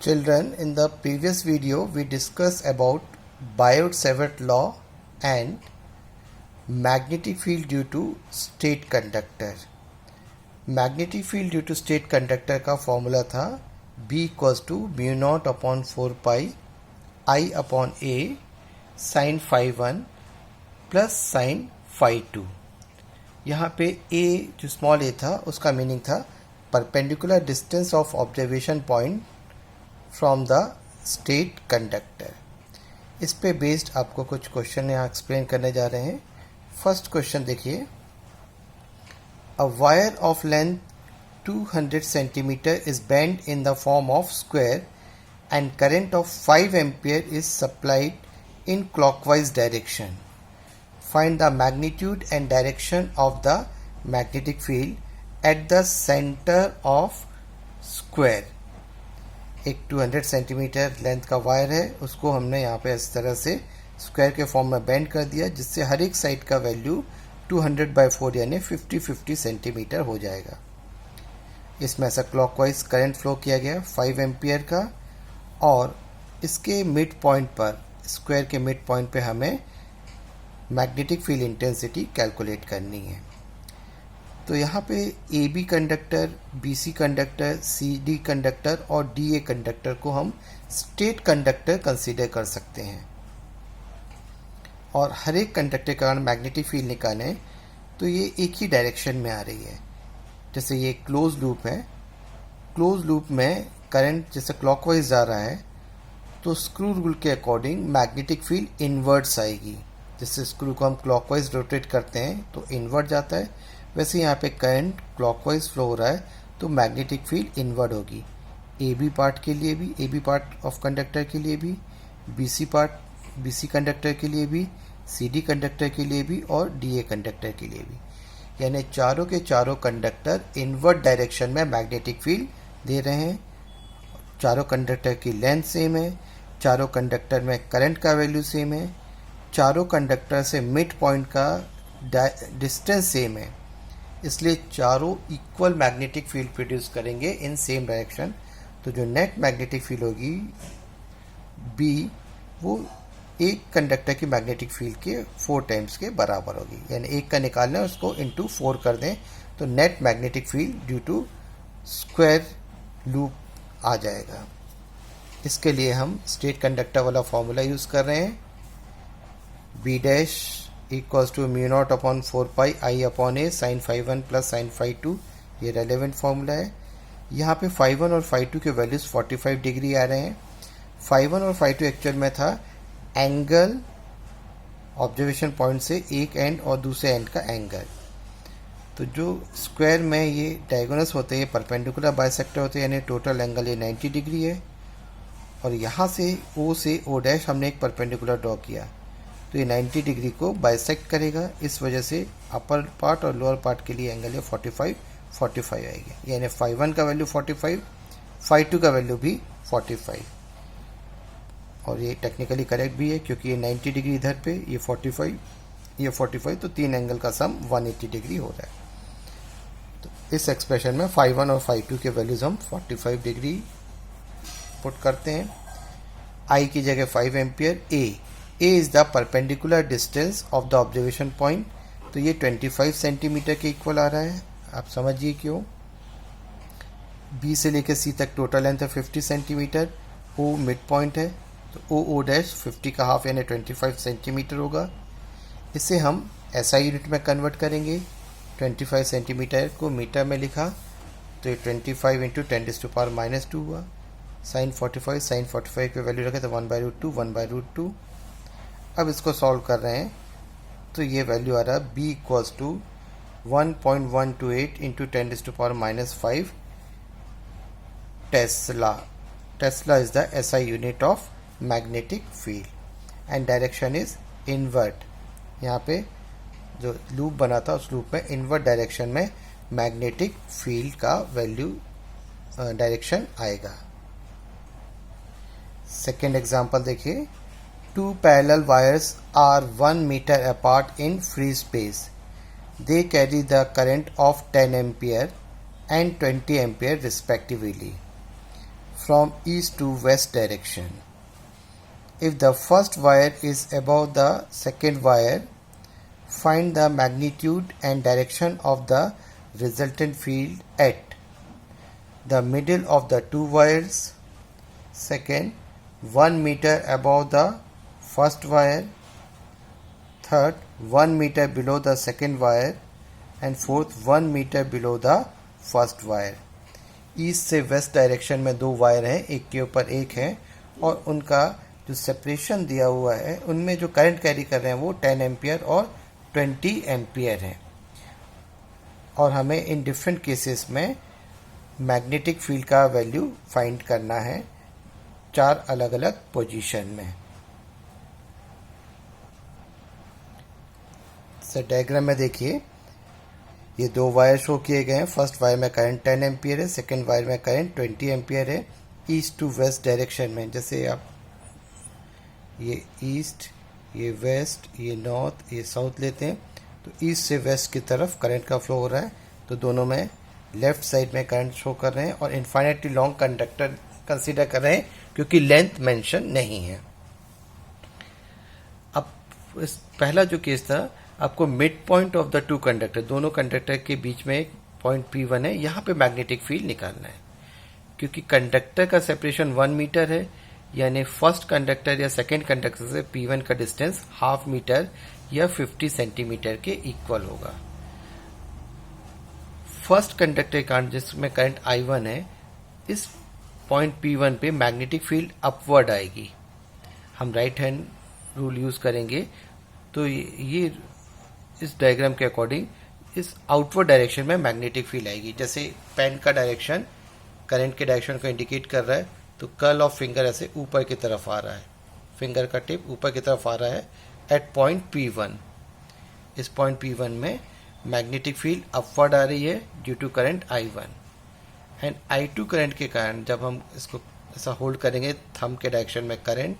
Children, in the previous video we discussed about Biot-Savart law and magnetic field due to state conductor. Magnetic field due to state conductor का formula था B equals to mu naught upon 4 pi I upon A sine phi 1 plus sine phi 2. यहाँ पे A जो small a था उसका meaning था perpendicular distance of observation point from the state conductor. इस पे बेस्ड आपको कुछ क्वेश्चन यहाँ एक्सप्लेन करने जा रहे हैं. फर्स्ट क्वेश्चन देखिए. A wire of length 200 centimetre is bend in the form of square and current of 5 ampere is supplied in clockwise direction. Find the magnitude and direction of the magnetic field at the center of square. एक 200 centimetre length का wire है, उसको हमने यहाँ पे इस तरह से स्क्वायर के फॉर्म में बेंड कर दिया जिससे हर एक साइड का वैल्यू 200/4 यानी 50 सेंटीमीटर हो जाएगा. इसमें ऐसा क्लॉकवाइज करंट फ्लो किया गया 5 एम्पियर का और इसके मिड पॉइंट पर स्क्वायर के मिड पॉइंट पे हमें मैग्नेटिक फील्ड इंटेंसिटी कैलकुलेट करनी है. तो यहाँ पे A B conductor, B C conductor, C D conductor और डी ए कंडक्टर को हम स्टेट कंडक्टर कंसीडर कर सकते हैं और हर एक कंडक्टर का मैग्नेटिक फील्ड निकालें तो ये एक ही डायरेक्शन में आ रही है. जैसे ये क्लोज लूप है, क्लोज लूप में करंट जैसे क्लॉकवाइज जा रहा है तो स्क्रू रूल के अकॉर्डिंग मैग्नेटिक फील्ड इनवर्ट्स आएगी. जैसे स्क्रू को हम क्लॉकवाइज रोटेट करते हैं तो इनवर्ट जाता है, वैसे यहाँ पे करंट क्लॉकवाइज फ्लो हो रहा है तो मैग्नेटिक फील्ड इनवर्ट होगी. ए बी पार्ट के लिए भी, A B part of conductor के लिए भी, B C part B C conductor के लिए भी, सी डी कंडक्टर के लिए भी और डी ए कंडक्टर के लिए भी. यानी चारों के चारों कंडक्टर इनवर्ट डायरेक्शन में मैग्नेटिक फील्ड दे रहे हैं. चारों कंडक्टर की लेंथ सेम है, चारों कंडक्टर में करंट का वैल्यू सेम है, चारों कंडक्टर से मिड पॉइंट का डिस्टेंस सेम है, इसलिए चारों इक्वल मैग्नेटिक फील्ड प्रोड्यूस करेंगे इन सेम डायरेक्शन. तो जो नेट मैग्नेटिक फील्ड होगी बी वो एक कंडक्टर की मैग्नेटिक फील्ड के 4 टाइम्स के बराबर होगी. यानी एक का निकालना है उसको इंटू 4 कर दें तो net magnetic field due to square loop आ जाएगा. इसके लिए हम स्टेट कंडक्टर वाला फॉर्मूला यूज़ कर रहे हैं. B dash equals to mu naught upon 4 pi I upon A sine phi 1 plus sine phi 2. ये रेलेवेंट फॉर्मूला है. यहाँ पे फाई 1 और फाई 2 के वैल्यूज़ 45 डिग्री आ रहे हैं. फाई 1 और फाई 2 एक्चुअल में था एंगल ऑब्जर्वेशन पॉइंट से एक एंड और दूसरे एंड का एंगल. तो जो स्क्वायर में ये डायगोनल्स होते हैं, ये परपेंडिकुलर बाइसेक्टर होते हैं, यानी टोटल एंगल ये 90 डिग्री है. और यहाँ से O से O डैश हमने एक परपेंडिकुलर ड्रॉ किया तो ये 90 डिग्री को बाइसेक्ट करेगा. इस वजह से अपर पार्ट और लोअर पार्ट के लिए एंगल ये 45 आएगी. यानी फाई 1 का वैल्यू 45, फाई 2 का वैल्यू भी 45. और ये टेक्निकली करेक्ट भी है क्योंकि ये 90 डिग्री इधर पे, ये 45 तो तीन एंगल का सम 180 डिग्री हो रहा है. तो इस एक्सप्रेशन में फाई 1 और फाई 2 के वैल्यूज हम 45 डिग्री पुट करते हैं. आई की जगह 5 ampere. A is the perpendicular distance of the observation point, तो ये 25 सेंटीमीटर के इक्वल आ रहा है. आप समझिए क्यों. बी से लेकर सी तक टोटल लेंथ है 50 सेंटीमीटर. ओ मिड पॉइंट है तो ओ डैश 50 का हाफ यानी 25 सेंटीमीटर होगा. इसे हम एसआई यूनिट में कन्वर्ट करेंगे. 25 सेंटीमीटर को मीटर में लिखा तो ये 25 इंटू 10⁻⁻² हुआ. साइन 45 पे वैल्यू रखे तो 1/√2. अब इसको सॉल्व कर रहे हैं तो ये वैल्यू आ रहा है b equals to 1.128 into 10⁻⁻5 tesla. Tesla is the SI unit of magnetic field and direction is invert. यहाँ पे जो लूप बना था उस लूप में इनवर्ट डायरेक्शन में मैग्नेटिक फील्ड का वैल्यू डायरेक्शन आएगा. सेकेंड एग्जाम्पल देखिए. 2 parallel wires are 1 meter apart in free space. They carry the current of 10 ampere and 20 ampere respectively. from east to west direction. If the first wire is above the second wire, find the magnitude and direction of the resultant field at the middle of the two wires. Second, 1 meter above the first wire. Third, 1 meter below the second wire. And fourth, 1 meter below the first wire. East से west direction में दो wire हैं, एक के ऊपर एक है, और उनका जो सेपरेशन दिया हुआ है उनमें जो करंट कैरी कर रहे हैं वो 10 एम्पियर और 20 एम्पियर है. और हमें इन डिफरेंट केसेस में मैग्नेटिक फील्ड का वैल्यू फाइंड करना है 4 अलग अलग पोजीशन में. डायग्राम में देखिए, ये दो वायर शो किए गए हैं. फर्स्ट वायर में करंट 10 एम्पियर है, सेकेंड वायर में करंट 20 एम्पियर है. ईस्ट टू वेस्ट डायरेक्शन में, जैसे आप ये ईस्ट, ये वेस्ट, ये नॉर्थ, ये साउथ लेते हैं तो ईस्ट से वेस्ट की तरफ करंट का फ्लो हो रहा है. तो दोनों में लेफ्ट साइड में करंट शो कर रहे हैं और इन्फाइनाइटली लॉन्ग कंडक्टर कंसीडर कर रहे हैं क्योंकि लेंथ मेंशन नहीं है. अब इस पहला जो केस था, आपको mid point of the two conductor, दोनों कंडक्टर के बीच में एक पॉइंट P1 है, यहाँ पे मैग्नेटिक फील्ड निकालना है. क्योंकि कंडक्टर का सेपरेशन 1 मीटर है, यानी फर्स्ट कंडक्टर या सेकेंड कंडक्टर से P1 का डिस्टेंस हाफ मीटर या 50 सेंटीमीटर के इक्वल होगा. फर्स्ट कंडक्टर का जिसमें करंट I1 है, इस पॉइंट P1 पे मैग्नेटिक फील्ड अपवर्ड आएगी. हम राइट हैंड रूल यूज करेंगे तो ये इस डायग्राम के अकॉर्डिंग इस आउटवर्ड डायरेक्शन में मैग्नेटिक फील्ड आएगी. जैसे पेन का डायरेक्शन करंट के डायरेक्शन को इंडिकेट कर रहा है, तो कर्ल ऑफ फिंगर ऐसे ऊपर की तरफ आ रहा है, फिंगर का टिप ऊपर की तरफ आ रहा है एट पॉइंट P1. इस पॉइंट P1 में मैग्नेटिक फील्ड अपवर्ड आ रही है due to current I1. And I2 current के कारण जब हम इसको ऐसा होल्ड करेंगे, थंब के डायरेक्शन में करंट,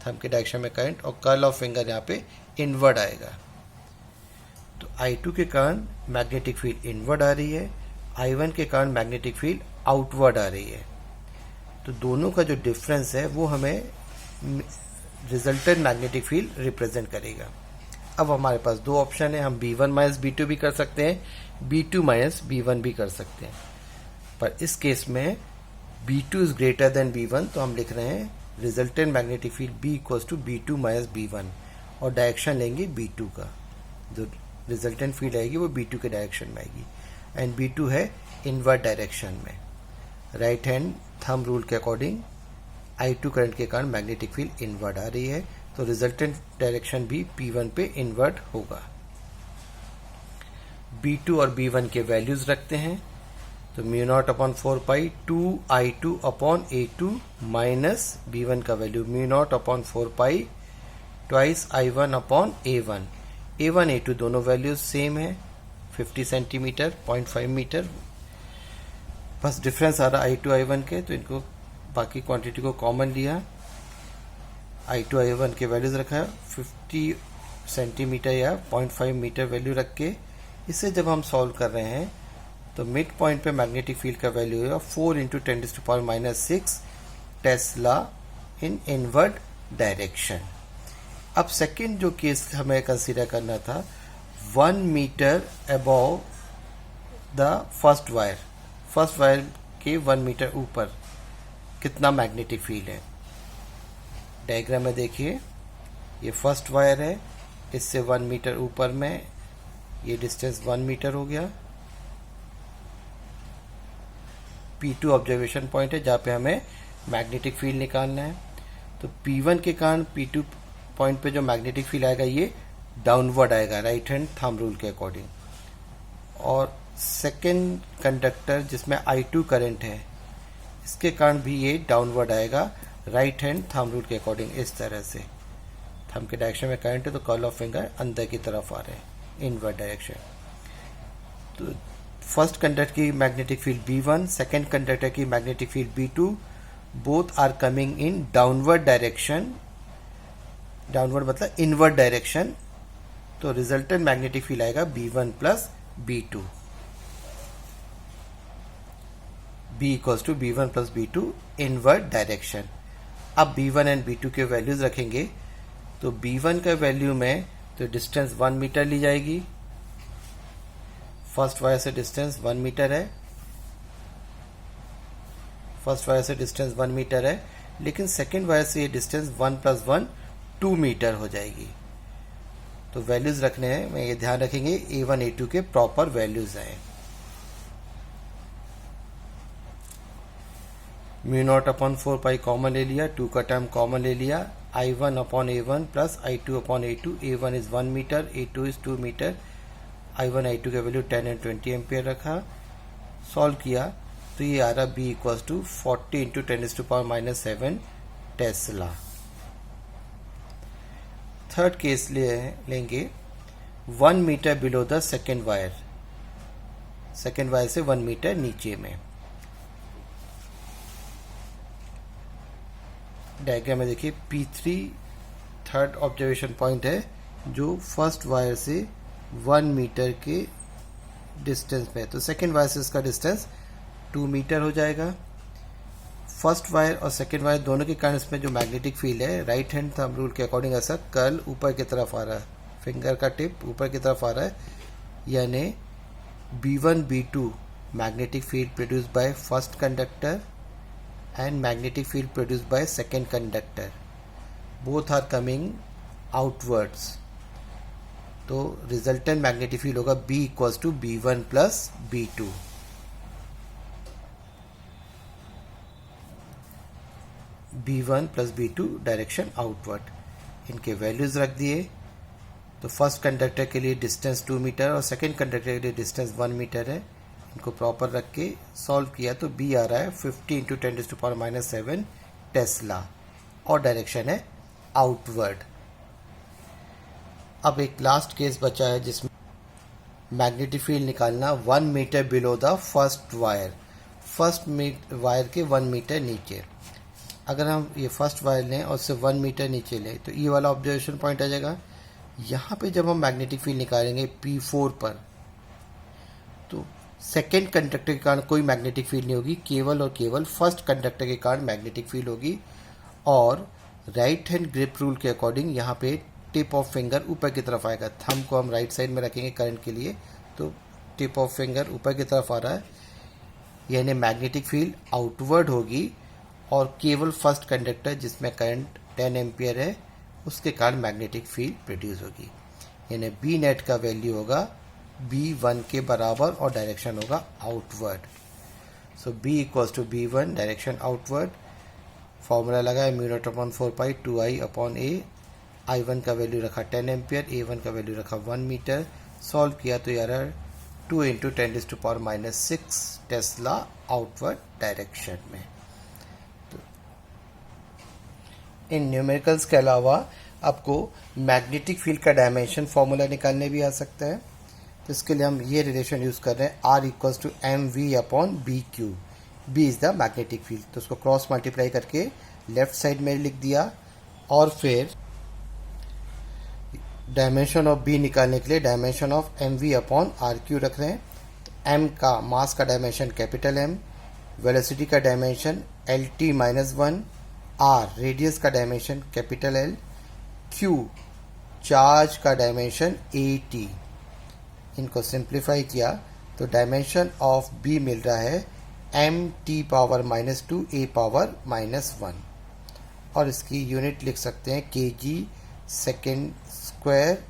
थंब के डायरेक्शन में करंट, और कर्ल ऑफ फिंगर यहाँ पे इनवर्ड आएगा. तो I2 के कारण मैग्नेटिक फील्ड इनवर्ड आ रही है, I1 के कारण मैग्नेटिक फील्ड आउटवर्ड आ रही है. तो दोनों का जो डिफरेंस है वो हमें रिजल्टेंट मैग्नेटिक फील्ड रिप्रेजेंट करेगा. अब हमारे पास दो ऑप्शन है, हम B1 माइनस B2 भी कर सकते हैं, B2 माइनस B1 भी कर सकते हैं. पर इस केस में B2 is greater than B1, तो हम लिख रहे हैं resultant magnetic field B equals to B2 minus B1, और डायरेक्शन लेंगे B2 का. जो रिजल्टेंट फील्ड आएगी वो B2 के डायरेक्शन में आएगी, एंड B2 है इनवर्ट डायरेक्शन में. राइट हैंड थंब रूल के अकॉर्डिंग I2 करंट के कारण मैग्नेटिक फील्ड इनवर्ट आ रही है, तो रिजल्टेंट डायरेक्शन भी P1 पे इनवर्ट होगा. B2 और B1 के वैल्यूज रखते हैं, तो mu naught upon 4 pi 2I2 upon A2 minus B1 का value mu naught upon 4 pi twice I1 upon A1. A1 A2 दोनों वैल्यूज सेम है, 50 सेंटीमीटर 0.5 मीटर, बस डिफरेंस आ रहा I2 I1 के, तो इनको बाकी क्वांटिटी को कॉमन लिया, I2 I1 के वैल्यूज रखा 50 सेंटीमीटर या 0.5 मीटर वैल्यू रख के. इसे जब हम सॉल्व कर रहे हैं तो मिड पॉइंट पे मैग्नेटिक फील्ड का वैल्यू होगा 4 into 10⁻⁻6 tesla in inward direction. अब सेकंड जो केस हमें कंसीडर करना था, 1 metre above the first wire के 1 मीटर ऊपर कितना मैग्नेटिक फील्ड है. डायग्राम में देखिए, ये फर्स्ट वायर है, इससे 1 मीटर ऊपर में ये डिस्टेंस 1 मीटर हो गया. P2 ऑब्जर्वेशन पॉइंट है जहाँ पे हमें मैग्नेटिक फील्ड निकालना है. तो P1 के कारण P2 पॉइंट पे जो मैग्नेटिक फील्ड आएगा ये डाउनवर्ड आएगा राइट हैंड थंब रूल के अकॉर्डिंग. और सेकेंड कंडक्टर जिसमें I2 करंट है, इसके कारण भी ये डाउनवर्ड आएगा राइट हैंड थंब रूल के अकॉर्डिंग. इस तरह से थंब के डायरेक्शन में करंट है तो कर्ल ऑफ फिंगर अंदर की तरफ आ रहे हैं, इनवर्ड डायरेक्शन. तो फर्स्ट कंडक्टर की magnetic field B1, second conductor की magnetic field B2, both are coming in downward direction. Downward मतलब इनवर्ड डायरेक्शन, तो रिजल्टेंट मैग्नेटिक फील्ड आएगा B1 plus B2. B equals to B1 plus B2 inward direction. अब B1 and B2 के values रखेंगे, तो B1 का value में तो डिस्टेंस 1 मीटर ली जाएगी, फर्स्ट वायर से डिस्टेंस 1 मीटर है, फर्स्ट वायर से डिस्टेंस 1 मीटर है, लेकिन सेकेंड वायर से ये डिस्टेंस 1 प्लस 1 2 मीटर हो जाएगी। तो वैल्यूज रखने हैं, मैं ये ध्यान रखेंगे A1 A2 के प्रॉपर वैल्यूज आए। Mu naught upon 4 pi common ले लिया, 2 का टर्म कॉमन ले लिया, I1 upon A1 plus I2 upon A2, A1 is 1 metre, A2 is 2 metre, I1 I2 का वैल्यू 10 एंड 20 एम्पियर रखा, सॉल्व किया तो ये आ रहा B equals to 40 into 10⁻⁻7 tesla. Third case लेंगे 1 metre below the second wire से 1 metre नीचे में। डायग्राम में देखिए P3 थर्ड ऑब्जर्वेशन पॉइंट है जो फर्स्ट वायर से 1 मीटर के डिस्टेंस पे है, तो सेकेंड वायर से इसका डिस्टेंस 2 मीटर हो जाएगा। फर्स्ट वायर और सेकेंड वायर दोनों के कारण इसमें जो मैग्नेटिक फील्ड है, राइट हैंड थंब रूल के अकॉर्डिंग ऐसा कर्ल ऊपर की तरफ आ रहा है, फिंगर का टिप ऊपर की तरफ आ रहा है, यानी B1 B2 magnetic field produce by first conductor and magnetic field produced by second conductor, both are coming outwards, तो resultant magnetic field होगा B equals to B1 plus B2। B1 plus B2 direction outward, इनके values रख दिए। तो first conductor के लिए distance 2 metre और second conductor के लिए डिस्टेंस 1 मीटर है, इनको प्रॉपर रख के सॉल्व किया तो B आ रहा है 50 इंटू 10⁻⁻7 टेस्ला और डायरेक्शन है आउटवर्ड। अब एक लास्ट केस बचा है जिसमें मैग्नेटिक फील्ड निकालना 1 metre below the first wire के 1 मीटर नीचे। अगर हम ये फर्स्ट वायर लें और उससे 1 मीटर नीचे लें तो ये वाला ऑब्जर्वेशन पॉइंट आ जाएगा। यहाँ पे जब हम मैग्नेटिक फील्ड निकालेंगे P4 पर, तो सेकेंड कंडक्टर के कारण कोई मैग्नेटिक फील्ड नहीं होगी, केवल और केवल फर्स्ट कंडक्टर के कारण मैग्नेटिक फील्ड होगी। और राइट हैंड ग्रिप रूल के अकॉर्डिंग यहाँ पे टिप ऑफ फिंगर ऊपर की तरफ आएगा, थंब को हम राइट साइड में रखेंगे करंट के लिए, तो टिप ऑफ फिंगर ऊपर की तरफ आ रहा है, यानी मैग्नेटिक फील्ड आउटवर्ड होगी और केवल फर्स्ट कंडक्टर जिसमें करंट 10 एम्पियर है उसके कारण मैग्नेटिक फील्ड प्रोड्यूस होगी, यानी बी नेट का वैल्यू होगा B1 के बराबर और डायरेक्शन होगा outward. So B equals to B1 direction outward. Formula लगाया mu naught upon 4 pi 2I upon A, I1 का वैल्यू रखा 10 एम्पियर, A1 का वैल्यू रखा 1 मीटर, सॉल्व किया तो यार 2 इंटू 10⁻⁻6 टेस्ला आउटवर्ड डायरेक्शन में। तो इन न्यूमेरिकल्स के अलावा आपको मैग्नेटिक फील्ड का डायमेंशन फॉर्मूला निकालने भी आ सकता है, तो इसके लिए हम ये रिलेशन यूज कर रहे हैं R equals to mv upon BQ। B is the magnetic field, तो उसको क्रॉस मल्टीप्लाई करके लेफ्ट साइड में लिख दिया और फिर डायमेंशन ऑफ B निकालने के लिए dimension of mv upon RQ रख रहे हैं। M का मास का डायमेंशन कैपिटल M, वेलोसिटी का डायमेंशन LT-1, R रेडियस का dimension capital L, Q charge का डायमेंशन AT। इनको सिंप्लीफाई किया तो डायमेंशन ऑफ B मिल रहा है mt⁻⁻2 a⁻⁻1 और इसकी यूनिट लिख सकते हैं kg सेकेंड स्क्वायर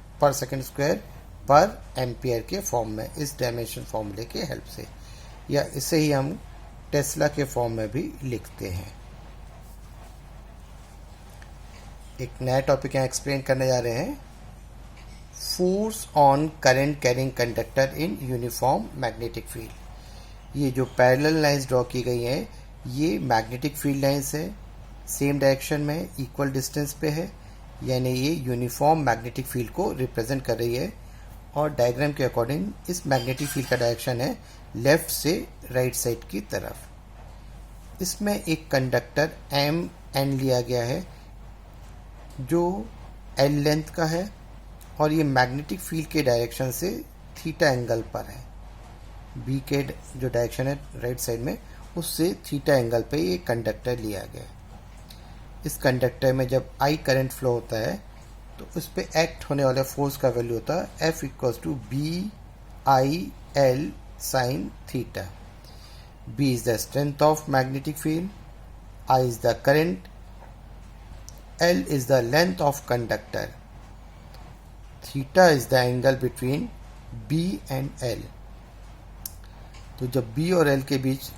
पर एम्पियर के फॉर्म में, इस डायमेंशन फॉर्मूले के हेल्प से, या इसे ही हम टेस्ला के फॉर्म में भी लिखते हैं। एक नया टॉपिक यहाँ एक्सप्लेन करने जा रहे हैं, force on current carrying conductor in uniform magnetic field. ये जो पैरेलल लाइंस ड्रॉ की गई हैं ये मैग्नेटिक फील्ड लाइंस है, सेम डायरेक्शन में इक्वल डिस्टेंस पे है, यानी ये यूनिफॉर्म मैग्नेटिक फील्ड को रिप्रेजेंट कर रही है। और डायग्राम के अकॉर्डिंग इस मैग्नेटिक फील्ड का डायरेक्शन है लेफ्ट से राइट साइड की तरफ। इसमें एक कंडक्टर MN लिया गया है जो L लेंथ का है और ये मैग्नेटिक फील्ड के डायरेक्शन से थीटा एंगल पर है। B के जो डायरेक्शन है राइट साइड में उससे थीटा एंगल पे ये कंडक्टर लिया गया। इस कंडक्टर में जब I करंट फ्लो होता है तो उस पर एक्ट होने वाले फोर्स का वैल्यू होता है F equals to B I L sine theta. B is the strength of magnetic field, I is the current, L is the length of conductor, theta is the angle between B and L। तो जब B और L के बीच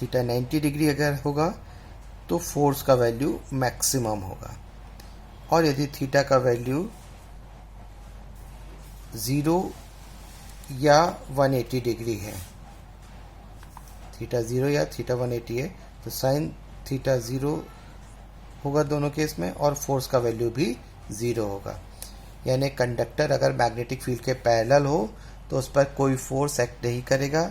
theta 90 degree अगर होगा तो force का value maximum होगा, और यदि थीटा का वैल्यू 0 या 180 डिग्री है, थीटा 0 या थीटा 180 है, तो साइन थीटा 0 होगा दोनों केस में, और फोर्स का वैल्यू भी 0 होगा। यानी कंडक्टर अगर मैग्नेटिक फील्ड के पैरेलल हो तो उस पर कोई फोर्स एक्ट नहीं करेगा,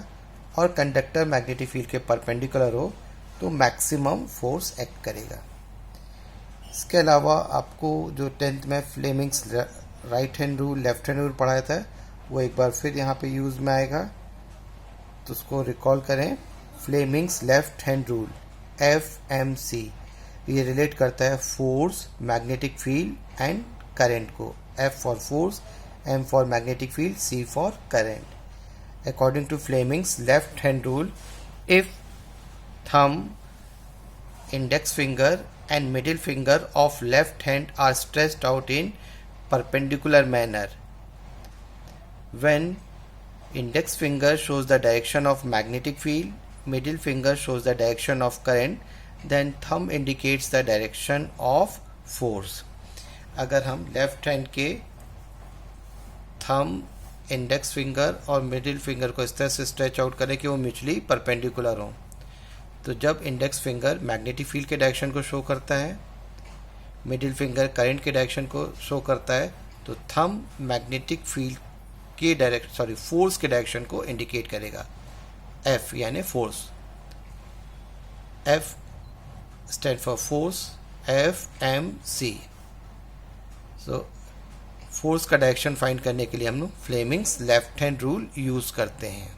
और कंडक्टर मैग्नेटिक फील्ड के परपेंडिकुलर हो तो मैक्सिमम फोर्स एक्ट करेगा। इसके अलावा आपको जो 10th में Fleming's right hand rule left hand rule पढ़ाया था वो एक बार फिर यहाँ पे यूज़ में आएगा, तो उसको रिकॉल करें। Fleming's left hand rule FMC, ये रिलेट करता है force, magnetic field and current को। F for force, M for magnetic field, C for current. According to Fleming's left hand rule, if thumb, index finger and middle finger of left hand are stretched out in perpendicular manner, when index finger shows the direction of magnetic field, middle finger shows the direction of current, then thumb indicates the direction of force। अगर हम left hand के thumb, index finger और middle finger को इस तरह से stretch out करें कि वो म्यूचुअली परपेंडिकुलर हों, तो जब इंडेक्स फिंगर मैग्नेटिक फील्ड के डायरेक्शन को शो करता है, मिडिल फिंगर करंट के डायरेक्शन को शो करता है, तो थंब मैग्नेटिक फील्ड के फोर्स के डायरेक्शन को इंडिकेट करेगा, F यानी force. F stand for force, FMC। So force का डायरेक्शन फाइंड करने के लिए हम लोग Fleming's left hand rule use करते हैं।